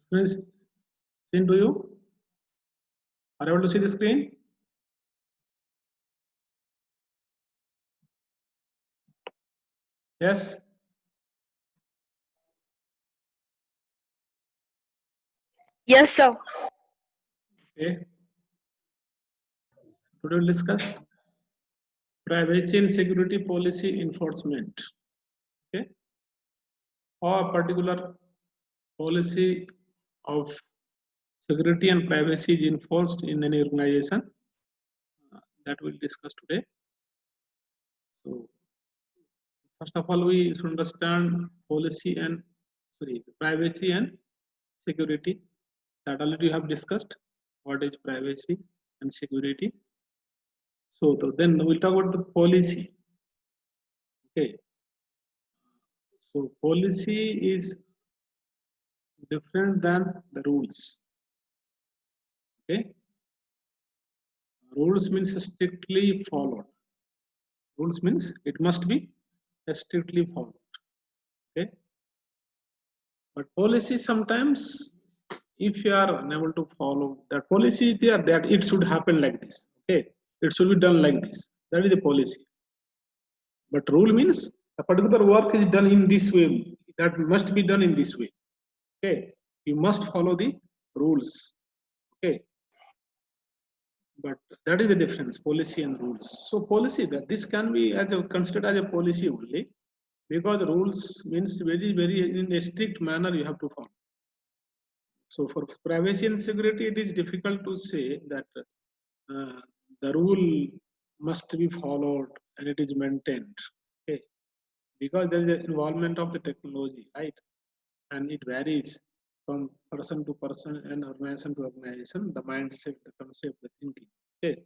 Screen seen to you? Are you able to see the screen? Yes. Yes, sir. Okay. Today we'll discuss privacy and security policy enforcement. Okay. Or a particular policy of security and privacy is enforced in any organization. That we'll discuss today. So, first of all, we should understand privacy and security. That already have discussed. What is privacy and security? So then we'll talk about the policy. Okay. So policy is different than the rules. Okay. Rules means strictly followed. Rules means it must be strictly followed. Okay. But policy sometimes, if you are unable to follow that policy, there that it should happen like this. Okay. It should be done like this. That is the policy. But rule means a particular work is done in this way. That must be done in this way. Okay. You must follow the rules. Okay. But that is the difference, policy and rules. So policy, that this can be considered as a policy only, because rules means very in a strict manner you have to follow. So for privacy and security, it is difficult to say that the rule must be followed and it is maintained. Okay, because there is an involvement of the technology, right? And it varies from person to person and organization to organization, the mindset, the concept, the thinking. Okay,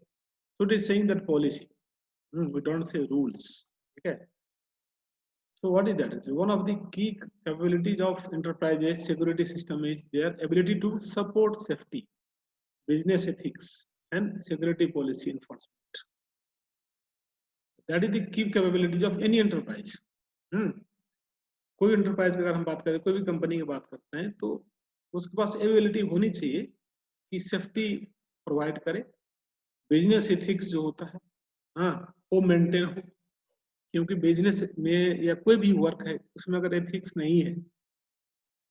so it is saying that policy. We don't say rules. Okay. So what is that? One of the key capabilities of enterprises security system is their ability to support safety, business ethics, and security policy enforcement. That is the key capabilities of any enterprise. कोई enterprise की अगर हम बात करें, कोई भी company की बात करते हैं, तो उसके पास एबिलिटी होनी चाहिए कि सेफ्टी प्रोवाइड करे, बिजनेस एथिक्स जो होता है, वो मेंटेन हो, क्योंकि बिजनेस में या कोई भी वर्क है उसमें अगर एथिक्स नहीं है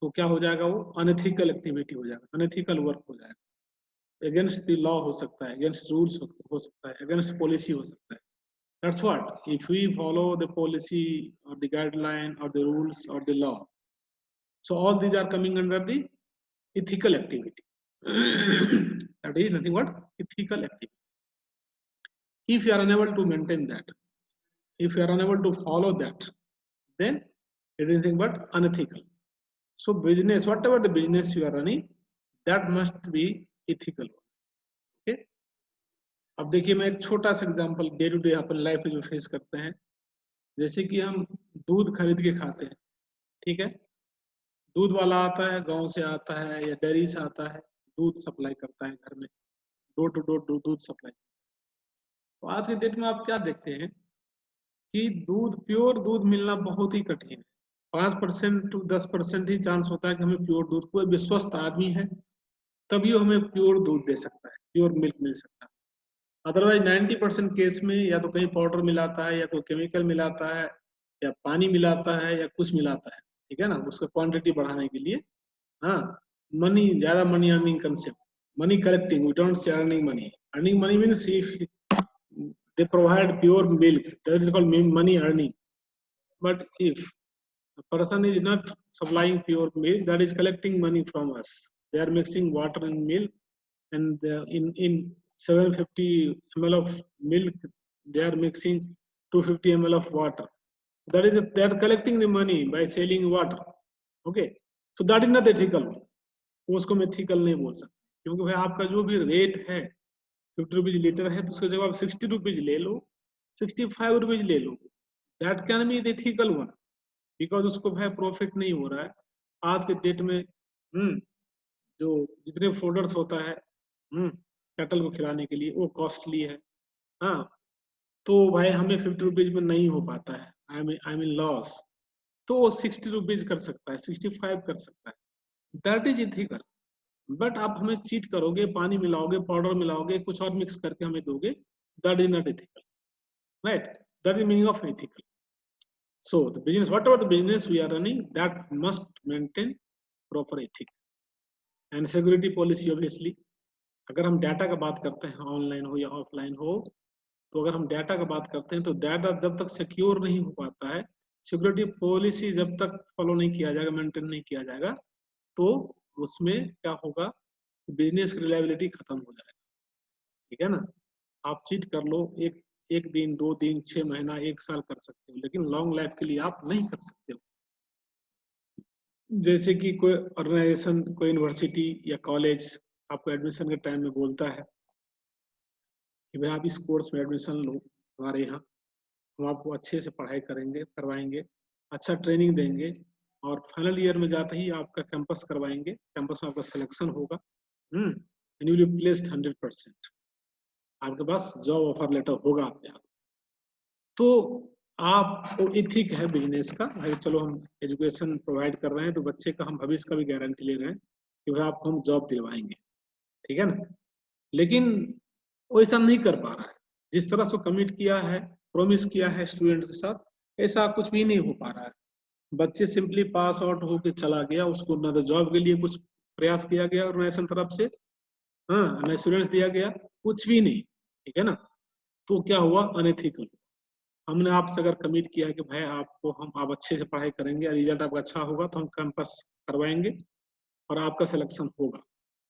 तो क्या हो जाएगा, वो अनएथिकल एक्टिविटी हो जाएगा, अनएथिकल वर्क हो जाएगा, अगेंस्ट द लॉ हो सकता है, अगेंस्ट रूल्स हो सकता है, अगेंस्ट पॉलिसी हो सकता है. That's what, if we follow the policy or the guideline or the rules or the law, so all these are coming under the ethical activity. That is nothing but ethical activity. If you are unable to maintain that, if you are unable to follow that, then it is nothing but unethical. So business, whatever the business you are running, that must be ethical. Okay. अब देखिए, मैं एक छोटा सा example day to day अपन life में जो face करते हैं, जैसे कि हम दूध खरीद के खाते हैं. ठीक है, दूध वाला आता है, गांव से आता है या डेयरी से आता है, दूध सप्लाई करता है घर में, डोर टू डोर दूध सप्लाई. तो आज के डेट में आप क्या देखते हैं कि दूध, प्योर दूध मिलना बहुत ही कठिन है. 5% to 10% ही चांस होता है कि हमें प्योर दूध, कोई विश्वस्त आदमी है तभी वो हमें प्योर दूध दे सकता है, प्योर मिल्क मिल सकता है. अदरवाइज 90% केस में या तो कहीं पाउडर मिलाता है, या कोई केमिकल मिलाता है, या पानी मिलाता है, या कुछ मिलाता है. ठीक है ना, उसका क्वांटिटी बढ़ाने के लिए. मनी, ज्यादा money earning concept, money collecting. We don't say earning money. Earning money means if they provide pure milk, that is called money earning. But if a person is not supplying pure milk, that is collecting money from us. They are mixing water and milk, and in 750 ml of milk they are mixing 250 ml of water. That is, they are collecting the money by selling water. Okay, so that is not ethical. उसको मैं ethical नहीं बोल सकता, क्योंकि भाई आपका जो भी रेट है 50 रुपीज लीटर है, तो उसका जब आप 60 रुपीज ले लो, 65 रुपीज ले लो, that can be the ethical one, because उसको भाई प्रॉफिट नहीं हो रहा है. आज के डेट में जो जितने फोडर्स होता है कैटल को खिलाने के लिए, वो कॉस्टली है. तो भाई हमें 50 रुपीज में नहीं हो पाता है, आई मीन लॉस. तो वो 60 रुपीज कर सकता है, 65 कर सकता है. That is ethical. बट आप हमें चीट करोगे, पानी मिलाओगे, पाउडर मिलाओगे, कुछ और मिक्स करके हमें दोगे, that is not ethical, right? That is meaning of ethical. So the business, whatever the business we are running, that must maintain proper ethic and security policy obviously. अगर हम data का बात करते हैं, ऑनलाइन हो या ऑफलाइन हो, तो अगर हम डाटा का बात करते हैं तो डाटा जब तक सिक्योर नहीं हो पाता है, सिक्योरिटी पॉलिसी जब तक फॉलो नहीं किया जाएगा, मेंटेन नहीं किया जाएगा, तो उसमें क्या होगा, बिजनेस की रिलायबिलिटी खत्म हो जाएगा, ठीक है ना? आप चीट कर लो, एक दिन, 2 दिन, 6 महीना, 1 साल कर सकते हो, लेकिन लॉन्ग लाइफ के लिए आप नहीं कर सकते हो। जैसे कि कोई ऑर्गेनाइजेशन, कोई यूनिवर्सिटी या कॉलेज आपको एडमिशन के टाइम में बोलता है कि भाई आप इस कोर्स में एडमिशन लो हमारे यहाँ, हम आपको अच्छे से पढ़ाई करेंगे, करवाएंगे, अच्छा ट्रेनिंग देंगे, और फाइनल ईयर में जाते ही आपका कैंपस करवाएंगे, कैंपस में आपका सिलेक्शन होगा, and you will be placed 100%, आपके पास जॉब ऑफर लेटर होगा आपके हाथ। तो आप इथिक है बिजनेस का, भाई चलो हम एजुकेशन प्रोवाइड कर रहे हैं तो बच्चे का हम भविष्य का भी गारंटी ले रहे हैं कि भाई आपको हम जॉब दिलवाएंगे, ठीक है ना? लेकिन वो ऐसा नहीं कर पा रहा है, जिस तरह से कमिट किया है, प्रॉमिस किया है स्टूडेंट के साथ, ऐसा कुछ भी नहीं हो पा रहा है। बच्चे सिंपली पास आउट होके चला गया, उसको ना तो जॉब के लिए कुछ प्रयास किया गया ऑर्गेनाइजेशन तरफ से, हाँ, ना एश्योरेंस दिया गया, कुछ भी नहीं, ठीक है ना? तो क्या हुआ, अनएथिकल। हमने आपसे अगर कमिट किया कि भाई आपको हम, आप अच्छे से पढ़ाई करेंगे, रिजल्ट आपका अच्छा होगा तो हम कैंपस करवाएंगे और आपका सिलेक्शन होगा,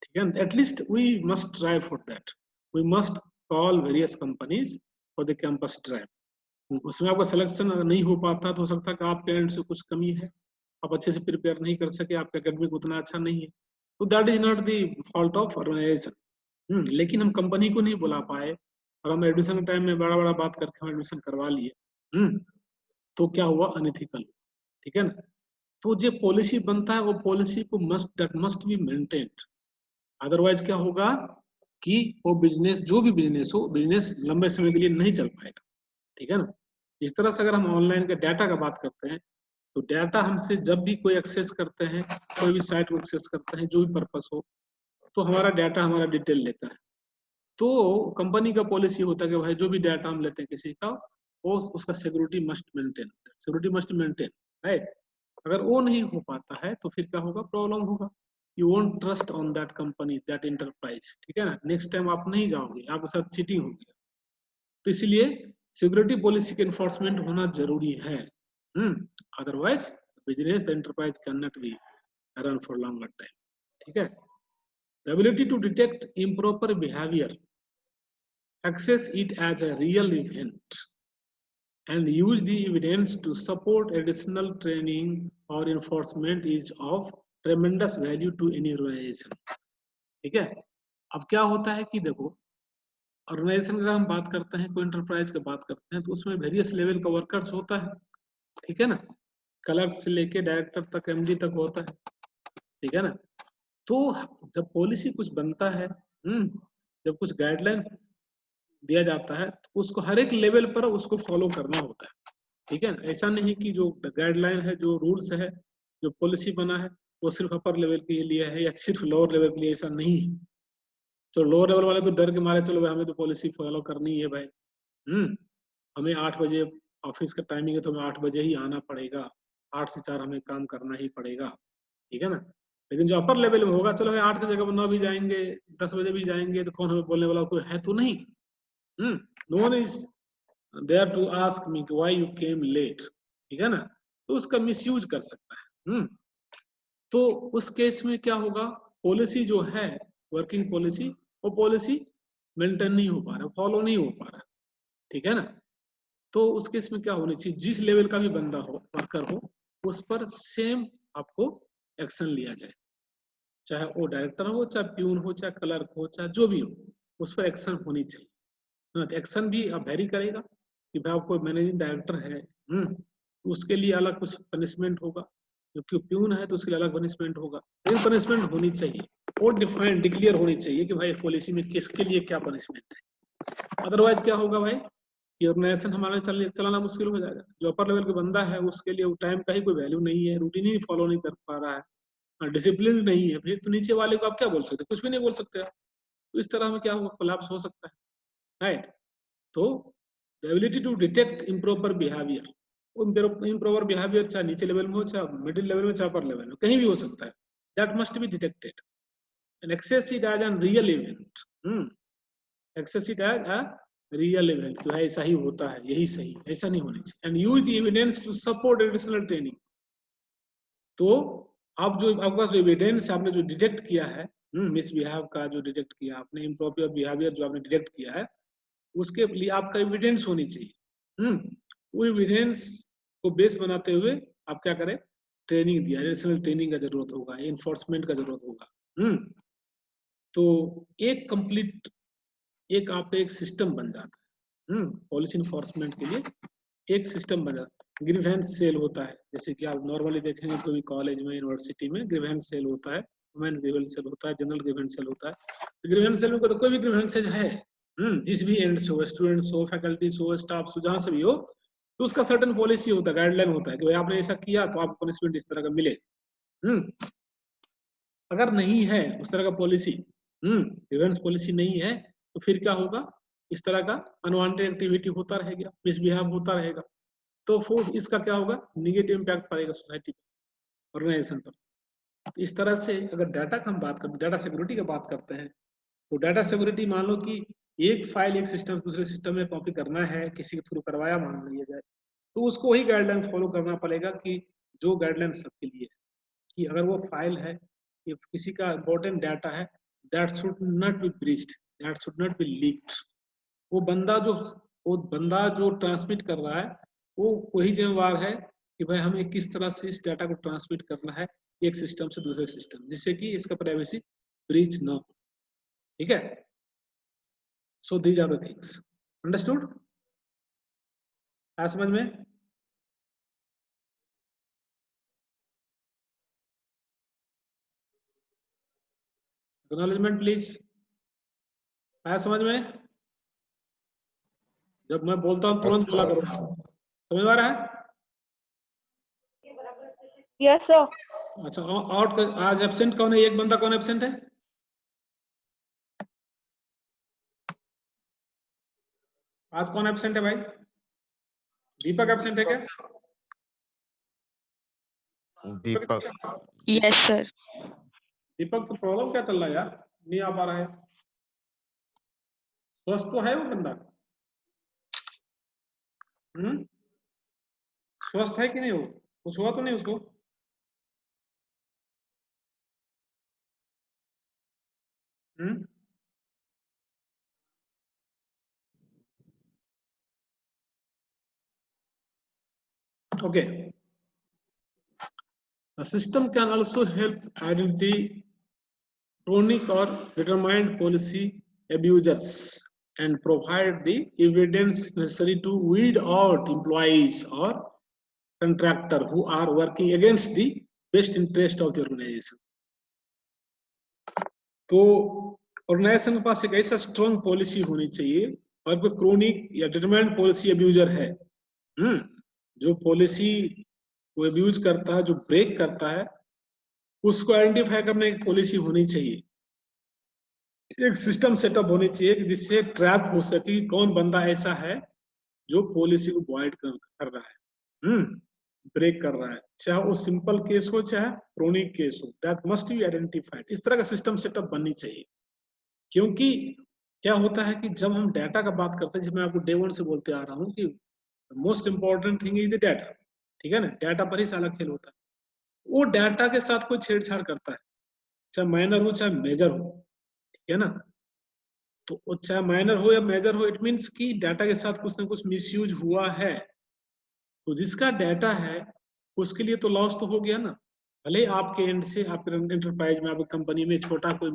ठीक है? At least we must try for that, we must call various companies for the campus drive. उसमें आपका सिलेक्शन अगर नहीं हो पाता तो हो सकता है कि आपके एंड से कुछ कमी है, आप अच्छे से प्रिपेयर नहीं कर सके, आपका एकेडमिक उतना अच्छा नहीं है, तो that is not the fault of organization. लेकिन हम कंपनी को नहीं बुला पाए और हम एडमिशन के टाइम में बड़ा बड़ा बात करके हम एडमिशन करवा लिए, तो क्या हुआ, अनइथिकल, ठीक है ना? तो जो पॉलिसी बनता है वो पॉलिसी को मस्ट बी मेंटेन्ड, अदरवाइज क्या होगा कि वो बिजनेस, जो भी बिजनेस हो, बिजनेस लंबे समय के लिए नहीं चल पाएगा, ठीक है ना? इस तरह से अगर हम ऑनलाइन के डाटा का बात करते हैं, तो डाटा हमसे जब भी कोई एक्सेस करते हैं, कोई भी साइट को एक्सेस करते हैं, जो भी पर्पस हो, तो हमारा डाटा, हमारा डिटेल लेता है। तो कंपनी का पॉलिसी होता है कि भाई जो भी डाटा हम लेते हैं किसी का, वो उसका सिक्योरिटी मस्ट मेंटेन, राइट? अगर वो नहीं हो पाता है तो फिर क्या होगा, प्रॉब्लम होगा, you won't trust on that company, that enterprise, ठीक है ना? नेक्स्ट टाइम आप नहीं जाओगे, आपके साथ चीटिंग होगी। तो इसलिए सिक्योरिटी पॉलिसी के इन्फोर्समेंट होना जरूरी है, otherwise business, the enterprise can not be run for longer time, ठीक है? The ability to detect improper behaviour, access it as a real event, and use the evidence to support additional training or enforcement is of tremendous value to any organization, ठीक है? अब क्या होता है कि देखो, ऑर्गेनाइजेशन का हम बात करते हैं, कोई एंटरप्राइज की बात करते हैं, तो उसमें वेरियस लेवल का वर्कर्स होता है, ठीक है ना? क्लर्क से लेके डायरेक्टर तक, एमडी तक होता है, ठीक है ना? तो जब पॉलिसी कुछ बनता है, जब कुछ गाइडलाइन दिया जाता है, तो उसको हर एक लेवल पर उसको फॉलो करना होता है, ठीक है? ऐसा नहीं कि जो गाइडलाइन है, जो रूल्स है, जो पॉलिसी बना है, वो सिर्फ अपर लेवल के लिए है या सिर्फ लोअर लेवल के लिए, ऐसा नहीं है। तो लोअर लेवल वाले तो डर के मारे, चलो भाई हमें तो पॉलिसी फॉलो करनी है भाई, हमें 8 बजे ऑफिस का टाइमिंग है तो हमें 8 बजे ही आना पड़ेगा, 8 से 4 हमें काम करना ही पड़ेगा, ठीक है ना? लेकिन जो अपर लेवल में होगा, चलो भाई 8 की जगह 9 भी जाएंगे, 10 बजे भी जाएंगे, तो कौन हमें बोलने वाला, कोई है तो नहीं। No one is there to ask me why you came late, ठीक है ना? तो उसका मिसयूज कर सकता है। तो उस केस में क्या होगा, पॉलिसी जो है, वर्किंग पॉलिसी, वो पॉलिसी मेंटेन नहीं हो पा रहा, फॉलो नहीं हो पा रहा, ठीक है ना? तो उस केस में क्या होनी चाहिए, जिस लेवल का भी बंदा हो, वर्कर हो, उस पर सेम आपको एक्शन लिया जाए, चाहे वो डायरेक्टर हो, चाहे प्यून हो, चाहे क्लर्क हो, चाहे जो भी हो, उस पर एक्शन होनी चाहिए। एक्शन भी अब वेरी करेगा कि भाई आपको मैनेजिंग डायरेक्टर है, तो उसके लिए अलग कुछ पनिशमेंट होगा, क्योंकि प्यून है तो उसके लिए अलग पनिशमेंट होगा, लेकिन पनिशमेंट होनी चाहिए और डिफाइंड, डिक्लेयर होनी चाहिए कि भाई पॉलिसी में किसके लिए क्या पनिशमेंट है। अदरवाइज क्या होगा भाई, ये ऑर्गेनाइजेशन हमारे चलाना मुश्किल हो जाएगा। जो अपर लेवल का बंदा है उसके लिए टाइम का ही कोई वैल्यू नहीं है, रूटीन ही फॉलो नहीं कर पा रहा है, डिसिप्लिन नहीं है, फिर तो नीचे वाले को आप क्या बोल सकते, कुछ भी नहीं बोल सकते आप। तो इस तरह में क्या होगा, कोलैप्स हो सकता है, राइट। तो the ability to detect improper behaviour, improper behaviour चाहे नीचे लेवल में हो, चाहे मिडिल लेवल में, चाहे अपर लेवल में, कहीं भी हो सकता है, that must be detected and access it as a real event. Access it as a real event, तो ऐसा ही होता है, यही सही, ऐसा नहीं होना चाहिए। and use the evidence to support additional training, तो आप जो आपके पास जो एविडेंस आपने जो डिटेक्ट किया है, मिसबिहेव का जो डिटेक्ट किया आपने, इम्प्रॉपर बिहेवियर जो आपने डिटेक्ट किया है, उसके लिए आपका एविडेंस होनी चाहिए। वो एविडेंस को बेस बनाते हुए आप क्या करें, ट्रेनिंग दिया, एडिशनल ट्रेनिंग का जरूरत होगा, इन्फोर्समेंट का जरूरत होगा। तो एक कंप्लीट एक आपका एक सिस्टम बन जाता है, पॉलिसी इन्फोर्समेंट के लिए एक सिस्टम बन जाता है। ग्रीवेंस सेल होता है, जैसे कि आप नॉर्मली देखेंगे कोई कॉलेज में, यूनिवर्सिटी में ग्रीवेंस सेल होता है, वुमेन ग्रीवेंस सेल होता है, जनरल ग्रीवेंस सेल होता है। तो ग्रीवेंस सेल में तो कोई भी ग्रीवेंस है, जिस भी एंड से हो, स्टूडेंट्स हो, फैकल्टीज हो, स्टाफ हो, जहां से भी हो, तो उसका सर्टेन पॉलिसी होता है, गाइडलाइन होता है कि भाई आपने ऐसा किया तो आपको पनिशमेंट इस तरह का मिले। अगर नहीं है उस तरह का पॉलिसी, ग्रीवेंस पॉलिसी नहीं है, तो फिर क्या होगा, इस तरह का अनवांटेड एक्टिविटी होता रहेगा, मिसबिहेव होता रहेगा, तो फिर इसका क्या होगा, निगेटिव इम्पैक्ट पड़ेगा सोसाइटी पर, ऑर्गेनाइजेशन पर। तो इस तरह से अगर डाटा का हम बात करते, डाटा सिक्योरिटी का बात करते हैं, तो डाटा सिक्योरिटी मान लो कि एक फाइल एक सिस्टम दूसरे सिस्टम में कॉपी करना है, किसी के थ्रू करवाया मान लिया जाए, तो उसको वही गाइडलाइन फॉलो करना पड़ेगा कि जो गाइडलाइन सबके लिए है, कि अगर वो फाइल है, if किसी का इंपॉर्टेंट डाटा है, that should not be breached, that should not be leaked, वो बंदा जो ट्रांसमिट कर रहा है, वो वही जिम्मेवार है कि भाई हमें किस तरह से इस डाटा को ट्रांसमिट करना है एक सिस्टम से दूसरे सिस्टम, जिससे कि इसका प्राइवेसी ब्रीच ना हो, ठीक है। So these are the things, understood, समझ में। एक्नॉलेजमेंट प्लीज, आया समझ में। जब मैं बोलता हूँ तुरंत बोला करो, समझ में आ रहा है। Yes, sir. अच्छा, और आज एब्सेंट कौन है, एक बंदा कौन एब्सेंट है, आज कौन एब्सेंट है भाई, दीपक एब्सेंट है क्या, दीपक। Yes, sir. दीपक को प्रॉब्लम क्या चल रहा है यार, नहीं आ पा रहा है, स्वस्थ तो है वो बंदा, स्वस्थ है कि नहीं, वो कुछ हुआ तो नहीं उसको, okay. The system can also help identify chronic or determined policy abusers and provide the evidence necessary to weed out employees or contractor who are working against the best interest of the organization. तो organisation के पास एक ऐसा strong policy होनी चाहिए, और कोई chronic या determined policy abuser है, जो पॉलिसी को अब्यूज करता है, जो ब्रेक करता है, उसको आइडेंटिफाई करने की पॉलिसी होनी चाहिए, एक सिस्टम सेटअप होनी चाहिए कि जिससे ट्रैक हो सके कौन बंदा ऐसा है जो पॉलिसी को वॉइड कर रहा है, ब्रेक कर रहा है, चाहे वो सिंपल केस हो चाहे क्रोनिक केस हो, दैट मस्ट बी आइडेंटिफाइड। इस तरह का सिस्टम सेटअप बननी चाहिए, क्योंकि क्या होता है कि जब हम डाटा का बात करते हैं, जिसमें आपको डे वन से बोलते आ रहा हूँ कि most important thing is the data, ठीक है ना, डाटा पर ही सारा खेल होता है। वो डाटा के साथ कोई छेड़छाड़ करता है, चाहे माइनर हो चाहे मेजर हो, ठीक है ना, तो चाहे माइनर हो या मेजर हो, इट मीन्स कि डाटा के साथ कुछ ना कुछ मिसयूज हुआ है, तो जिसका डाटा है उसके लिए तो लॉस तो हो गया ना, भले आपके एंड से, आपके एंटरप्राइज में, आपकी कंपनी में छोटा कोई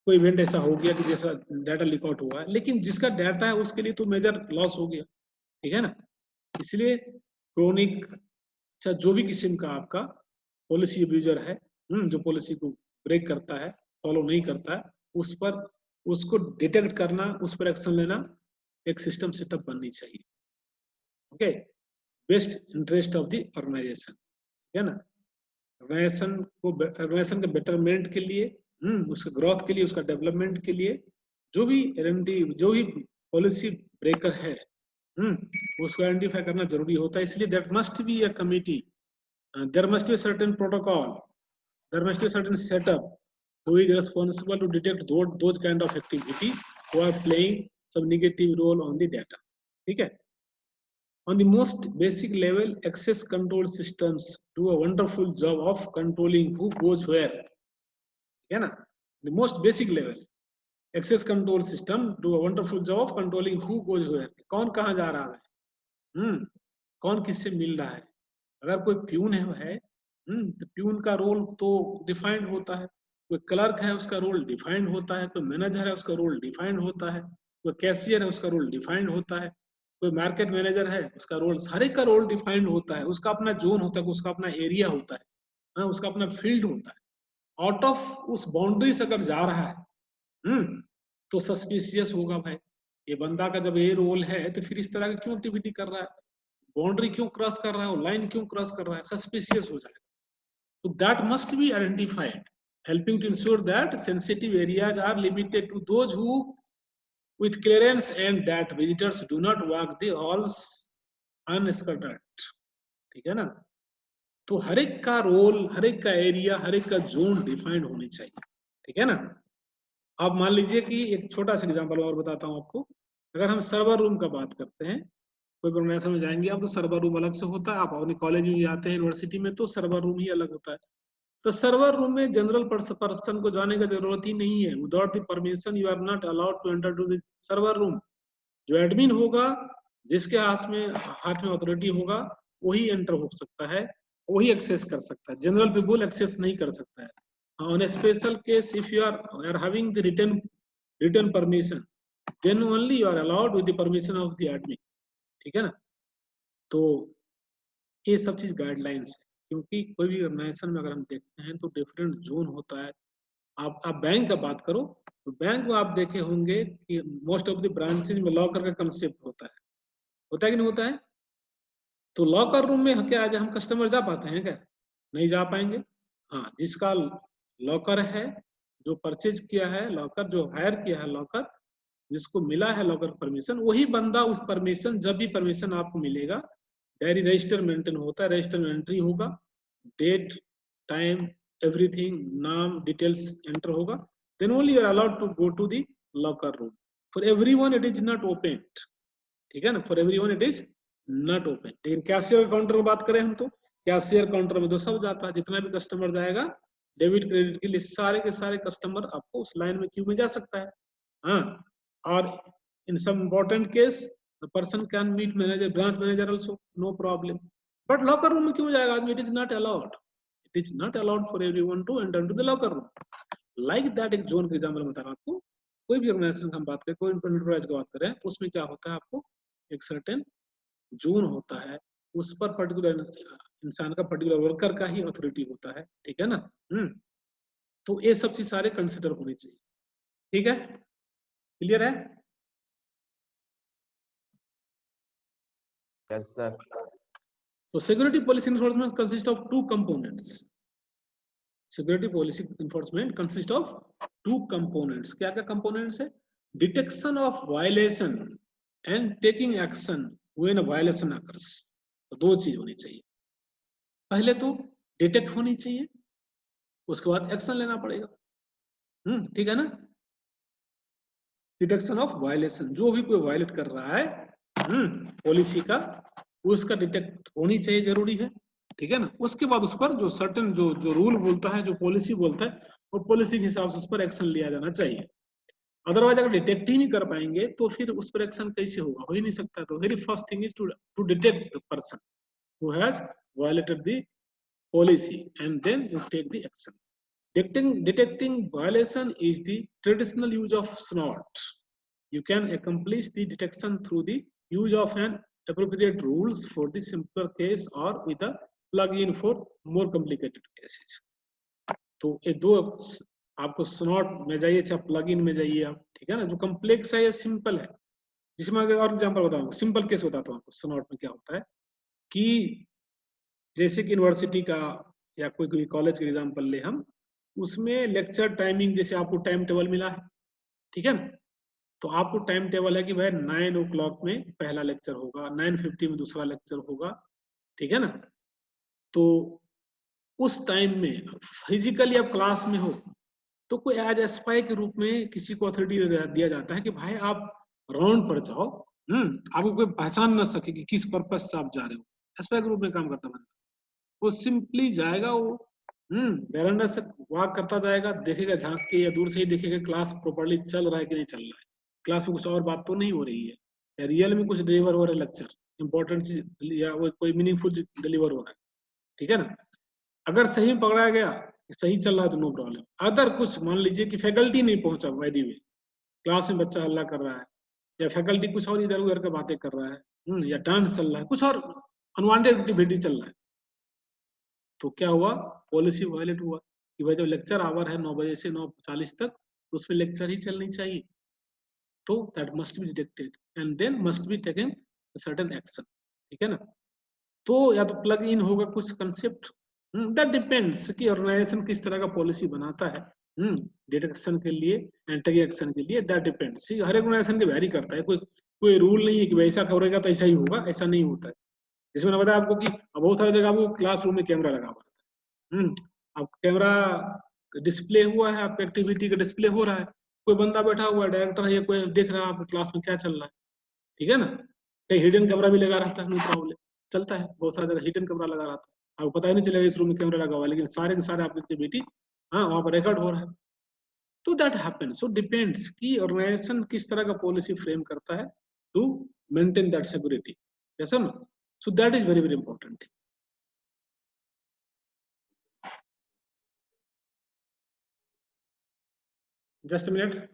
कोई इवेंट ऐसा हो गया कि जैसा डाटा लीक आउट हुआ है, लेकिन जिसका डाटा है उसके लिए तो मेजर लॉस हो गया, ठीक है ना। इसलिए क्रोनिक, अच्छा जो भी किस्म का आपका पॉलिसी अब्यूजर है, जो पॉलिसी को ब्रेक करता है, फॉलो नहीं करता है, उस पर उसको डिटेक्ट करना, उस पर एक्शन लेना, एक सिस्टम सेटअप बननी चाहिए, okay, best interest of the organization, ठीक है ना। ऑर्गेनाइजेशन के बेटरमेंट के लिए, उसके ग्रोथ के लिए, उसका डेवलपमेंट के लिए जो भी एलएमडी, जो भी पॉलिसी ब्रेकर है, उसको आइडेंटिफाई करना जरूरी होता है। इसलिए there must be a committee, there must be certain protocol, there must be certain setup who is responsible to detect those kind of activity who are playing some negative role on the data. ठीक है? On the most basic level, access control systems do a wonderful job of controlling who goes where. है ना? The most basic level, access control system do a wonderful job of controlling who goes where. कौन कहाँ जा रहा है, कौन किससे मिल रहा है। अगर कोई प्यून है, तो प्यून का रोल तो डिफाइंड होता है, कोई क्लर्क है उसका रोल डिफाइंड होता है, कोई मैनेजर है उसका रोल डिफाइंड होता है, कोई कैशियर है उसका रोल डिफाइंड होता है, कोई मार्केट मैनेजर है उसका रोल, हर एक का रोल डिफाइंड होता है, उसका अपना जोन होता है, उसका अपना एरिया होता है, उसका अपना फील्ड होता है। आउट ऑफ उस बाउंड्री से अगर जा रहा है, तो सस्पिशियस होगा भाई, ये बंदा का जब ये रोल है तो फिर इस तरह की क्यों एक्टिविटी कर रहा है, बाउंड्री क्यों क्रॉस कर रहा है, लाइन क्यों क्रॉस कर रहा है, सस्पिशियस हो जाएगा। तो that must be identified, helping to ensure that sensitive areas are limited to those who with clearance and that visitors do not walk the halls unescorted. ठीक है ना? तो हर एक का रोल, हर एक का एरिया, हर एक का जोन डिफाइंड होनी चाहिए। ठीक है ना? अब मान लीजिए कि एक छोटा सा एग्जांपल और बताता हूं आपको। अगर हम सर्वर रूम का बात करते हैं, कोई ऑर्गेनाइजेशन में जाएंगे आप तो सर्वर रूम अलग से होता है, आप अपने कॉलेज में जाते हैं, यूनिवर्सिटी में, तो सर्वर रूम ही अलग होता है। तो सर्वर रूम में जनरल पर्सन को जाने का जरूरत ही नहीं है। Without the permission you are not allowed to enter to the server room. जो एडमिन होगा, जिसके हाथ में अथॉरिटी होगा, वही एंटर हो सकता है, वही एक्सेस कर सकता है। जनरल पीपल एक्सेस नहीं कर सकता है। On a special case if you are having the written permission, then only you are allowed with the permission of the admin. ठीक है ना? तो ये सब चीज गाइडलाइंस है, क्योंकि कोई भी ऑर्गेनाइजेशन में अगर हम देखते हैं तो डिफरेंट जोन होता है। आप बैंक का बात करो तो बैंक में आप देखे होंगे कि मोस्ट ऑफ द ब्रांचेज में लॉकर का कंसेप्ट होता है कि नहीं होता है? तो लॉकर रूम में क्या आज हम कस्टमर जा पाते हैं क्या? नहीं जा पाएंगे। हाँ, जिसका लॉकर है, जो परचेज किया है लॉकर, जो हायर किया है लॉकर, जिसको मिला है लॉकर परमिशन, वही बंदा उस परमिशन, जब भी परमिशन आपको मिलेगा, डायरी रजिस्टर मेंटेन होता है, रजिस्टर में एंट्री होगा, डेट, टाइम, एवरीथिंग, नाम, डिटेल्स एंटर होगा, then only you are allowed to go to the locker room. For everyone it is not open. ठीक है ना? For everyone it is not open. लेकिन कैशियर काउंटर की बात करें हम तो कैशियर काउंटर में तो सब जाता है, जितना भी कस्टमर जाएगा डेबिट क्रेडिट के लिए, सारे के सारे कस्टमर आपको उस लाइन में क्यू में जा सकता है। हाँ, और in some important case the person can meet manager, branch manager also, no problem. But locker room में क्यों जाएगा आदमी? It is not allowed. It is not allowed for everyone to enter into the locker room. Like that, एक zone का example बता रहा हूं आपको। कोई भी ऑर्गेनाइजेशन का हम बात करें, कोई एंटरप्राइज की बात करें, तो उसमें क्या होता है, आपको एक सर्टेन जोन होता है, उस पर पर्टिकुलर इंसान का, पर्टिकुलर वर्कर का ही अथॉरिटी होता है। ठीक है ना? तो ये सब चीज सारे कंसिडर होनी चाहिए। ठीक है? क्लियर है? Yes, sir. So security policy enforcement consists of two components. Security policy enforcement consists of two components. क्या क्या components है? Detection of violation and taking action when a violation occurs. तो दो चीज होनी चाहिए। पहले तो डिटेक्ट होनी चाहिए, उसके बाद एक्शन लेना पड़ेगा। ठीक है ना? डिटेक्शन ऑफ वायलेशन, जो भी कोई वायलेट कर रहा है पॉलिसी का, उसका डिटेक्ट होनी चाहिए, जरूरी है। ठीक है ना? उसके बाद उस पर जो सर्टेन जो रूल बोलता है, जो पॉलिसी बोलता है, वो पॉलिसी के हिसाब से उस पर एक्शन लिया जाना चाहिए। अदरवाइज अगर डिटेक्ट ही नहीं कर पाएंगे तो फिर उस पर एक्शन कैसे होगा? हो ही नहीं सकता। तो very first thing is to detect the person who has violated the policy and then you take the action. Detecting violation is the traditional use of SNOT. You can accomplish the detection through the use of an appropriate rules for the simpler case or with a plug-in for more complicated cases. तो ये दो आपको SNOT में जाइए, चाहे plug-in में जाइए आप। ठीक है ना? जो कम्प्लेक्स है या सिंपल है, जिसमें और एग्जाम्पल बताऊंगा, सिंपल केस बताता हूँ आपको। SNOT में क्या होता है कि जैसे कि यूनिवर्सिटी का या कोई कॉलेज का एग्जाम्पल ले हम, उसमें लेक्चर टाइमिंग जैसे आपको टाइम टेबल मिला है, ठीक है ना, तो आपको टाइम टेबल है कि भाई 9 o'clock में पहला लेक्चर होगा, 9:50 में दूसरा लेक्चर होगा, ठीक है ना। तो उस टाइम में फिजिकली आप क्लास में हो तो कोई एज एस्पाई के रूप में किसी को अथॉरिटी दिया जाता है कि भाई आप राउंड पर जाओ, आपको कोई पहचान ना सके कि किस पर्पज से आप जा रहे हो, एस्पाई के रूप में काम करता बंदा। वो सिंपली जाएगा, वो बरामदा से वॉक करता जाएगा, देखेगा झांक के या दूर से ही देखेगा क्लास प्रॉपर्ली चल रहा है कि नहीं चल रहा है, क्लास में कुछ और बात तो नहीं हो रही है, या रियल में कुछ डिलीवर हो रहा है लेक्चर, इंपॉर्टेंट चीज या वो कोई मीनिंगफुल डिलीवर हो रहा है, ठीक है ना। अगर सही में पकड़ा गया, सही चल रहा है तो नो प्रॉब्लम। अदर कुछ मान लीजिए कि फैकल्टी नहीं पहुंचा बाय द वे, क्लास में बच्चा हल्ला कर रहा है या फैकल्टी कुछ और इधर उधर का बातें कर रहा है, या डांस चल रहा है, कुछ और अनवांटेड एक्टिविटी चल रहा है, तो क्या हुआ, पॉलिसी वायलेट हुआ कि भाई जब लेक्चर आवर है 9 बजे से 9:40 तक, तो उसमें लेक्चर ही चलनी चाहिए, तो that must be detected and then must be taken certain action, ठीक है ना। तो या तो प्लग इन होगा कुछ कंसेप्ट, दैट डिपेंड्स कि ऑर्गेनाइजेशन किस तरह का पॉलिसी बनाता है डिटेक्शन के लिए, एंटी एक्शन के लिए, दैट डिपेंड्स। हर ऑर्गेनाइजेशन के वैरी करता है, कोई रूल नहीं है कि वैसा करेगा तो ऐसा ही होगा, ऐसा नहीं होता है। जिसमें मैंने बताया आपको कि बहुत सारी जगह आपको क्लासरूम में कैमरा लगा हुआ है, अब कैमरा डिस्प्ले हुआ है, आपकी एक्टिविटी का डिस्प्ले हो रहा है, कोई बंदा बैठा हुआ है, डायरेक्टर है या कोई देख रहा है आपके क्लास में क्या चल रहा है, ठीक है ना। कहीं हिडन कैमरा भी लगा रहता है, नो प्रॉब्लम, चलता है, बहुत सारी जगह हिडन कैमरा लगा रहता है, आपको पता ही नहीं चलेगा इस रूम में कैमरा लगा हुआ है, लेकिन सारे के सारे आपकी एक्टिविटी वहाँ पर रिकॉर्ड हो रहा है। तो दैट हैपेंस, सो डिपेंड्स कि ऑर्गेनाइजेशन किस तरह का पॉलिसी फ्रेम करता है to maintain that security, yes और no. So that is very very important. Just a minute.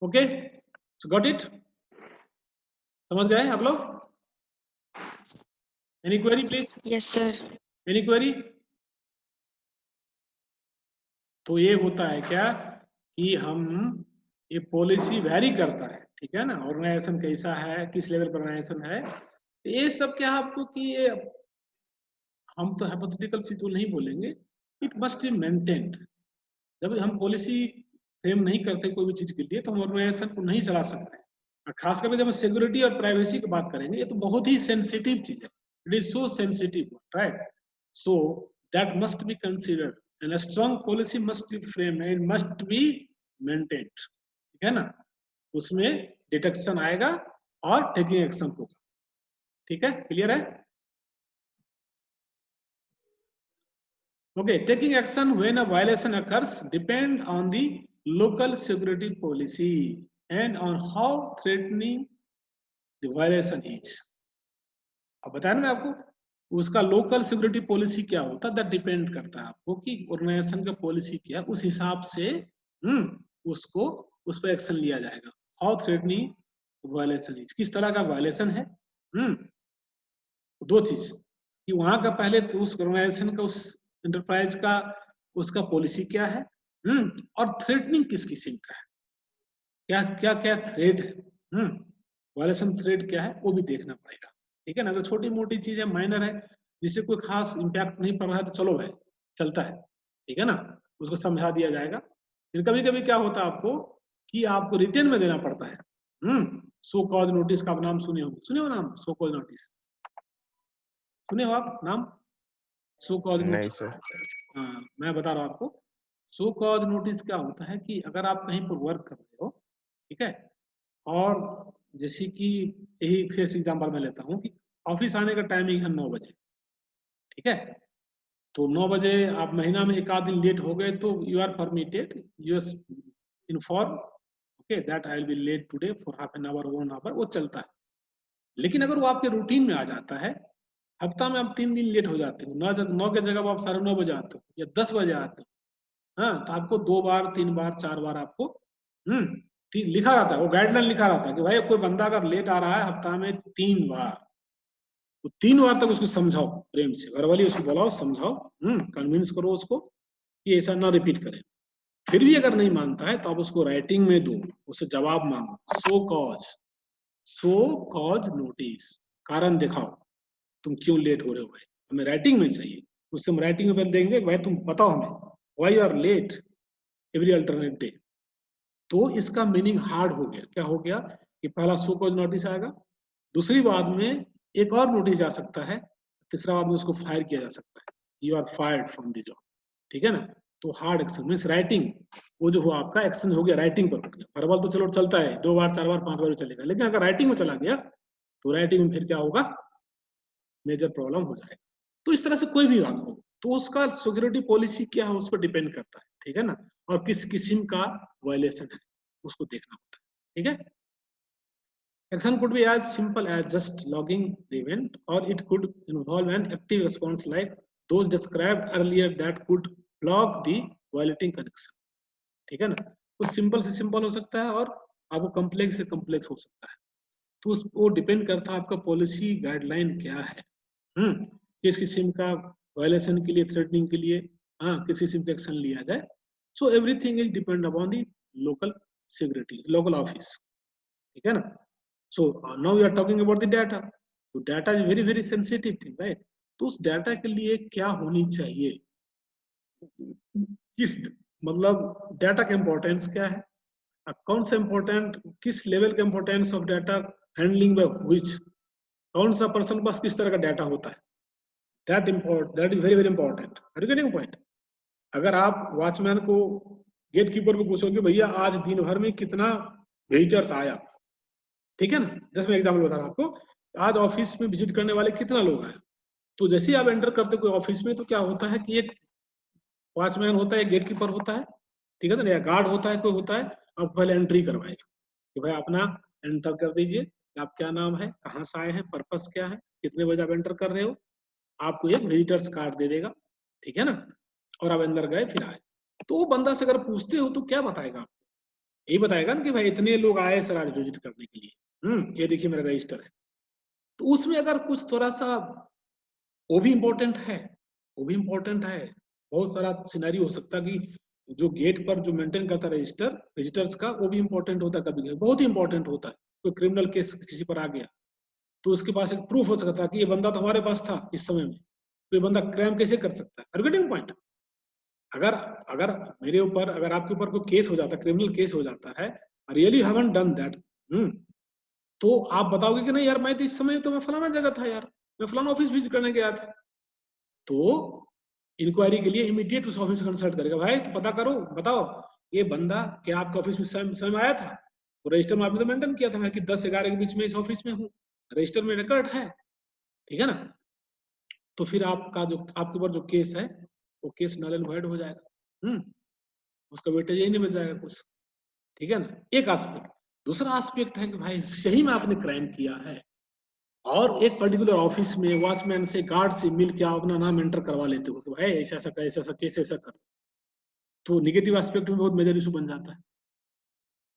Okay, so got it, समझ गए आप लोग? Any query please? Yes, sir. Any query? तो ये होता है क्या कि हम ये पॉलिसी वैरी करता है, ठीक है ना, ऑर्गेनाइजेशन कैसा है, किस लेवल पर ऑर्गेनाइजेशन है, ये सब क्या आपको कि ये हम तो हाइपोथेटिकल चीज तो नहीं बोलेंगे, इट मस्ट बी मेंटेन्ड। जब हम पॉलिसी फ्रेम नहीं करते कोई भी चीज के लिए तो हम ऑर्गेनाइजेशन को नहीं चला सकते, और खास करके जब हम सिक्योरिटी और प्राइवेसी की बात करेंगे, ये तो बहुत ही सेंसिटिव चीज है, it is so sensitive, right. So that must be considered and a strong policy must be frame and must be maintained, ठीक है ना। उसमें डिटेक्शन आएगा और टेकिंग एक्शन होगा, ठीक है, क्लियर है? Okay, taking action when a violation occurs depend on the local security policy and on how threatening the violation is. अब बताया ना आपको, उसका लोकल सिक्योरिटी पॉलिसी क्या होता है, दैट डिपेंड करता है आपको कि ऑर्गेनाइजेशन का पॉलिसी क्या है, उस हिसाब से उसको उस पर एक्शन लिया जाएगा। हाउ थ्रेटनिंग वायलेशन इज, किस तरह का वायलेशन है, दो चीज कि वहां का पहले तो उस ऑर्गेनाइजेशन का, उस एंटरप्राइज का, उसका पॉलिसी क्या है, और थ्रेटनिंग किस किस्म का है, क्या क्या क्या थ्रेट है, वायलेशन थ्रेट क्या है, वो भी देखना पड़ेगा, ठीक है ना। अगर छोटी मोटी चीज है, माइनर है, जिससे कोई खास इम्पैक्ट नहीं पड़ रहा है, तो चलो भाई चलता है, ठीक है ना, उसको समझा दिया जाएगा। फिर कभी कभी क्या होता है आपको कि आपको रिटर्न में देना पड़ता है, सो कॉज नोटिस का आप नाम सुने हो नाम, सो कॉज नोटिस सुने हो आप नाम, सो कॉज नहीं नोटिस? सर। हाँ, मैं बता रहा हूँ आपको, सो कॉज नोटिस क्या होता है कि अगर आप कहीं पर वर्क कर रहे हो, ठीक है, और जैसे कि यही फेस एग्जांपल मैं लेता हूँ कि ऑफिस आने का टाइमिंग है 9 बजे, ठीक है, तो 9 बजे आप महीना में एक आध दिन लेट हो गए तो you are permitted, you inform okay that I will be late today for half an hour 1 hour, वो चलता है, लेकिन अगर वो आपके रूटीन में आ जाता है, हफ्ता में आप 3 दिन लेट हो जाते हो, 9 के जगह आप 9:30 बजे आते हो या 10 बजे आते हो, हाँ, तो आपको 2 बार 3 बार 4 बार आपको लिखा रहता है, वो गाइडलाइन लिखा रहता है कि भाई कोई बंदा अगर लेट आ रहा है हफ्ता में 3 बार, तो 3 बार तक उसको समझाओ प्रेम से, घर वाली उसको बुलाओ, समझाओ, कन्विंस करो उसको कि ऐसा ना रिपीट करे। फिर भी अगर नहीं मानता है तो आप उसको राइटिंग में दो, उससे जवाब मांगो, सो कॉज नोटिस, कारण दिखाओ तुम क्यों लेट हो रहे हो, भाई हमें राइटिंग में चाहिए। उससे हम राइटिंग में देंगे, भाई तुम बताओ हमें why are late every alternate day. तो इसका मीनिंग हार्ड हो गया, क्या हो गया कि पहला सो कॉज नोटिस आएगा, दूसरी बात में एक और नोटिस जा सकता है, तीसरा बात में उसको फायर किया जा सकता है, you are fired from the job, ठीक है ना। तो हार्ड एक्शन मीन्स राइटिंग, वो जो हुआ आपका एक्शन हो गया राइटिंग पर उठ गया। वर्बल तो चलो चलता है, 2 बार 4 बार 5 बार चलेगा, लेकिन अगर राइटिंग में चला गया तो राइटिंग में फिर क्या होगा, मेजर प्रॉब्लम हो जाएगा। तो इस तरह से कोई भी वाक हो तो उसका सिक्योरिटी पॉलिसी क्या है उस पर डिपेंड करता है, ठीक है ना, और किस किस्म का वायलेशन है उसको देखना होता है, ठीक है। Action could be as simple as just logging the event, or it could involve an active response like those described earlier that could block the violating connection, ठीक है ना। कुछ सिंपल से सिंपल हो सकता है और आपको कम्प्लेक्स से कम्प्लेक्स हो सकता है। तो उस वो डिपेंड करता है आपका पॉलिसी गाइडलाइन क्या है, किस किस्म का वायलेशन के लिए, थ्रेटनिंग के लिए, हाँ, किस किस्म का एक्शन लिया जाए। So everything is depend upon the local security, local office, ठीक है ना। So now we are talking about the data. So data is very very sensitive thing, right? तो उस डाटा के लिए क्या होनी चाहिए, किस मतलब डाटा का इंपॉर्टेंस क्या है, कौन सा इंपॉर्टेंट, किस लेवल का importance of data handling by which, कौन सा पर्सन के पास किस तरह का डाटा होता है, that is very very important. Are you getting point. अगर आप वॉचमैन को, गेट कीपर को पूछोगे भैया आज दिन भर में कितना विजिटर्स आया, ठीक है ना, जैसे मैं एग्जाम्पल बता रहा हूँ आपको, आज ऑफिस में विजिट करने वाले कितना लोग आए, तो जैसे ही आप एंटर करते कोई ऑफिस में तो क्या होता है कि एक वॉचमैन होता है, एक गेट कीपर होता है, ठीक है ना, या गार्ड होता है, कोई होता है, आप पहले एंट्री करवाएगा कि भाई अपना एंटर कर दीजिए, आप क्या नाम है, कहाँ से आए हैं, पर्पस क्या है, कितने बजे आप एंटर कर रहे हो, आपको एक विजिटर्स कार्ड दे देगा, ठीक है ना, और आप अंदर गए फिर आए। तो वो बंदा से अगर पूछते हो तो क्या बताएगा आपको, यही बताएगा ना कि भाई इतने लोग आए सर आज विजिट करने के लिए, ये देखिए मेरा रजिस्टर है। तो उसमें अगर कुछ थोड़ा सा वो भी इम्पोर्टेंट है, वो भी इम्पोर्टेंट है, बहुत सारा सिनेरियो हो सकता है कि जो गेट पर जो मेंटेन करता है रजिस्टर विजिटर्स का, वो भी इम्पोर्टेंट होता है, कभी बहुत ही इम्पोर्टेंट होता है। कोई क्रिमिनल केस किसी पर आ गया तो उसके पास एक प्रूफ हो सकता है कि ये बंदा तो हमारे पास था इस समय में, तो ये बंदा क्राइम कैसे कर सकता है। Getting point. अगर अगर मेरे ऊपर, अगर आपके ऊपर कोई केस हो जाता है, क्रिमिनल केस हो जाता है, रियली हैवंट डन दैट, तो आप बताओगे कि नहीं यार मैं तो इस समय तो मैं फलाना जगह था यार, मैं फलाना ऑफिस विजिट करने गया था। तो इंक्वायरी के लिए इमीडिएट उस ऑफिस कंसल्ट करेगा, भाई तो पता करो, बताओ ये बंदा क्या आपके ऑफिस में समय आया था, तो रजिस्टर में आपने तो मेंटेन किया था कि 10-11 के बीच में इस ऑफिस में हूँ, रजिस्टर में रिकॉर्ड है, ठीक है ना। तो फिर आपका जो आपके ऊपर जो केस है वो केस नल एंड वॉइड हो जाएगा, उसका वेटेज यही नहीं बच जाएगा कुछ, ठीक है ना, एक एस्पेक्ट। दूसरा एस्पेक्ट है कि भाई सही में आपने क्राइम किया है और एक पर्टिकुलर ऑफिस में वॉचमैन से, गार्ड से मिल के आप अपना नाम एंटर करवा लेते हो कि भाई ऐसा ऐसा ऐसा ऐसा केस ऐसा कर, तो निगेटिव एस्पेक्ट में बहुत मेजर इशू बन जाता है।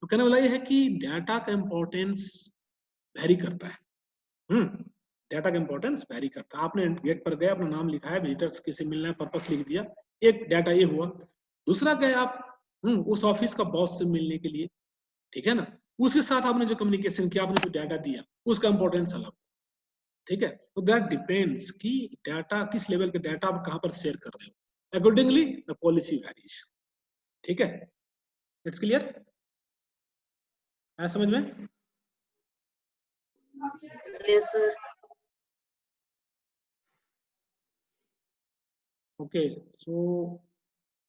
तो कहने वाला ये है कि डाटा का इंपॉर्टेंस वेरी करता है, डाटा का इंपॉर्टेंस वेरी करता है। आपने गेट पर गए, अपना नाम लिखा है, विजिटर्स किसी मिलना है, पर्पस लिख दिया, एक डाटा ये हुआ। दूसरा गए आप उस ऑफिस का बॉस से मिलने के लिए, ठीक है ना, उसके साथ आपने जो कम्युनिकेशन किया, आपने जो डाटा दिया, उसका इंपॉर्टेंस अलग, ठीक है। तो दैट डिपेंड्स कि डाटा किस लेवल के डाटा आप कहां पर शेयर कर रहे हो, अकॉर्डिंगली द पॉलिसी वैरीज, ठीक है। इट्स क्लियर, है समझ में। Yes, sir. Okay, so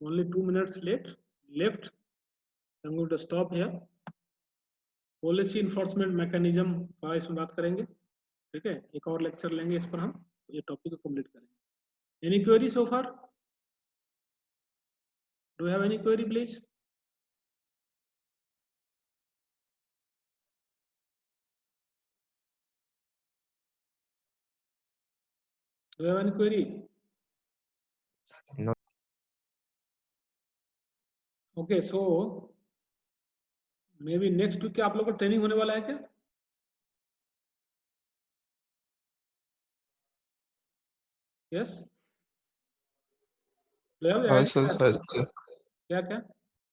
only 2 minutes left. I'm going to stop here. Policy enforcement mechanism का इसमें बात करेंगे, ठीक है, एक और लेक्चर लेंगे इस पर, हम ये टॉपिक को कंप्लीट करेंगे। Any query so far, do have any query please. Do you have any query? No. Okay, so maybe next week क्या आप लोग का ट्रेनिंग होने वाला है क्या? Yes. हाँ सर, क्या क्या?